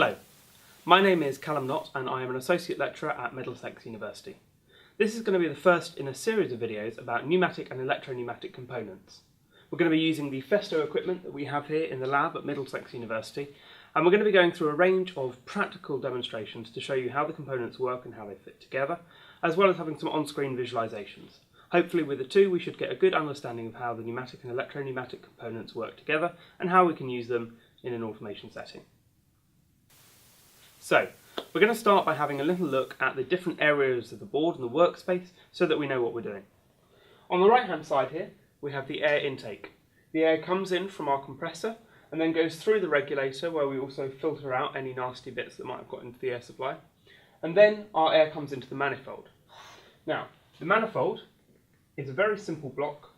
Hello, my name is Callum Knott and I am an Associate Lecturer at Middlesex University. This is going to be the first in a series of videos about pneumatic and electro-pneumatic components. We're going to be using the Festo equipment that we have here in the lab at Middlesex University, and we're going to be going through a range of practical demonstrations to show you how the components work and how they fit together, as well as having some on-screen visualizations. Hopefully with the two we should get a good understanding of how the pneumatic and electro-pneumatic components work together and how we can use them in an automation setting. So, we're going to start by having a little look at the different areas of the board and the workspace so that we know what we're doing. On the right hand side here we have the air intake. The air comes in from our compressor and then goes through the regulator, where we also filter out any nasty bits that might have got into the air supply. And then our air comes into the manifold. Now, the manifold is a very simple block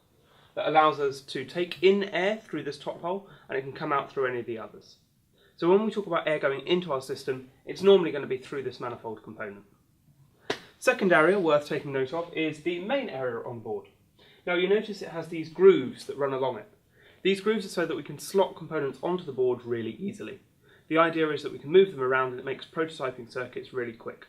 that allows us to take in air through this top hole and it can come out through any of the others. So when we talk about air going into our system, it's normally going to be through this manifold component. Second area worth taking note of is the main area on board. Now you notice it has these grooves that run along it. These grooves are so that we can slot components onto the board really easily. The idea is that we can move them around and it makes prototyping circuits really quick.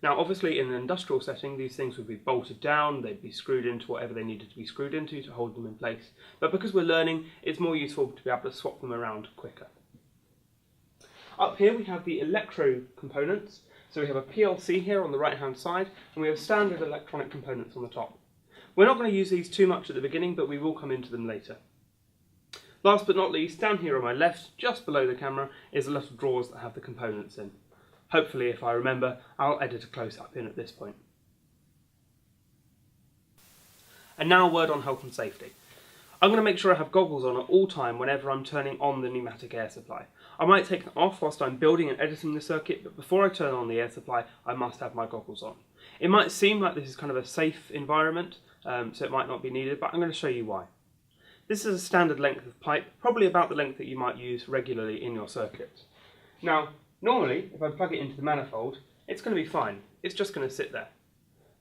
Now obviously in an industrial setting these things would be bolted down, they'd be screwed into whatever they needed to be screwed into to hold them in place. But because we're learning, it's more useful to be able to swap them around quicker. Up here we have the electro components. So we have a PLC here on the right hand side and we have standard electronic components on the top. We're not going to use these too much at the beginning, but we will come into them later. Last but not least, down here on my left, just below the camera, is the little drawers that have the components in. Hopefully, if I remember, I'll edit a close-up in at this point. And now a word on health and safety. I'm going to make sure I have goggles on at all time whenever I'm turning on the pneumatic air supply. I might take them off whilst I'm building and editing the circuit, but before I turn on the air supply, I must have my goggles on. It might seem like this is kind of a safe environment, so it might not be needed, but I'm going to show you why. This is a standard length of pipe, probably about the length that you might use regularly in your circuits. Now, normally, if I plug it into the manifold, it's going to be fine. It's just going to sit there.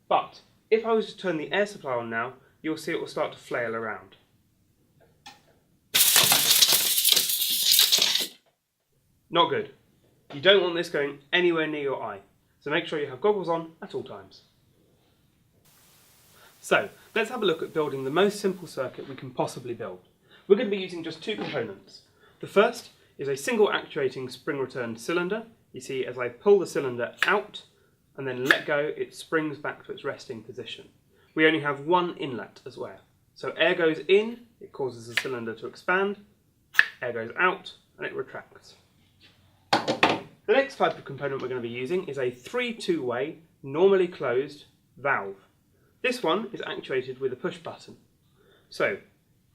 But if I was to turn the air supply on now, you'll see it will start to flail around. Not good. You don't want this going anywhere near your eye, so make sure you have goggles on at all times. So, let's have a look at building the most simple circuit we can possibly build. We're going to be using just two components. The first is a single actuating spring return cylinder. You see, as I pull the cylinder out and then let go, it springs back to its resting position. We only have one inlet as well. So air goes in, it causes the cylinder to expand, air goes out and it retracts. The next type of component we're going to be using is a 3-2-way, normally closed valve. This one is actuated with a push button. So,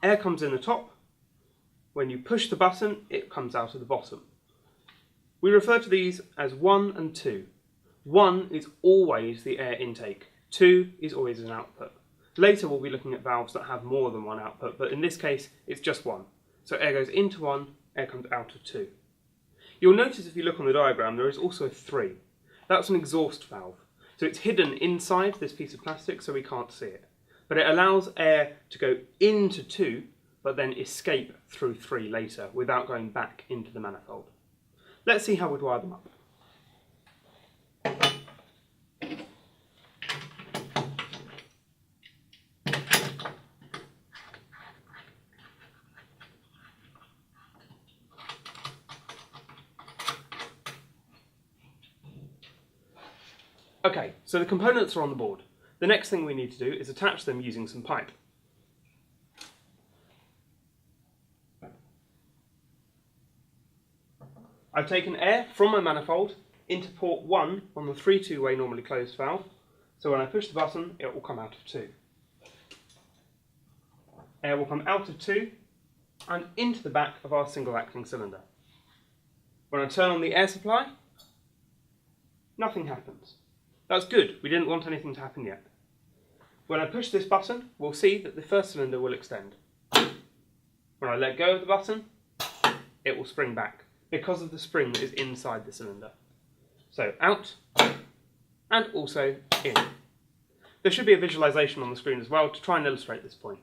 air comes in the top. When you push the button, it comes out of the bottom. We refer to these as 1 and 2. 1 is always the air intake. 2 is always an output. Later we'll be looking at valves that have more than one output, but in this case it's just 1. So air goes into 1, air comes out of 2. You'll notice if you look on the diagram there is also a 3. That's an exhaust valve. So it's hidden inside this piece of plastic so we can't see it. But it allows air to go into 2 but then escape through 3 later without going back into the manifold. Let's see how we'd wire them up. Okay, so the components are on the board. The next thing we need to do is attach them using some pipe. I've taken air from my manifold into port 1 on the 3-2-way normally closed valve, so when I push the button it will come out of 2. Air will come out of 2 and into the back of our single acting cylinder. When I turn on the air supply, nothing happens. That's good, we didn't want anything to happen yet. When I push this button, we'll see that the first cylinder will extend. When I let go of the button, it will spring back, because of the spring that is inside the cylinder. So out, and also in. There should be a visualization on the screen as well to try and illustrate this point.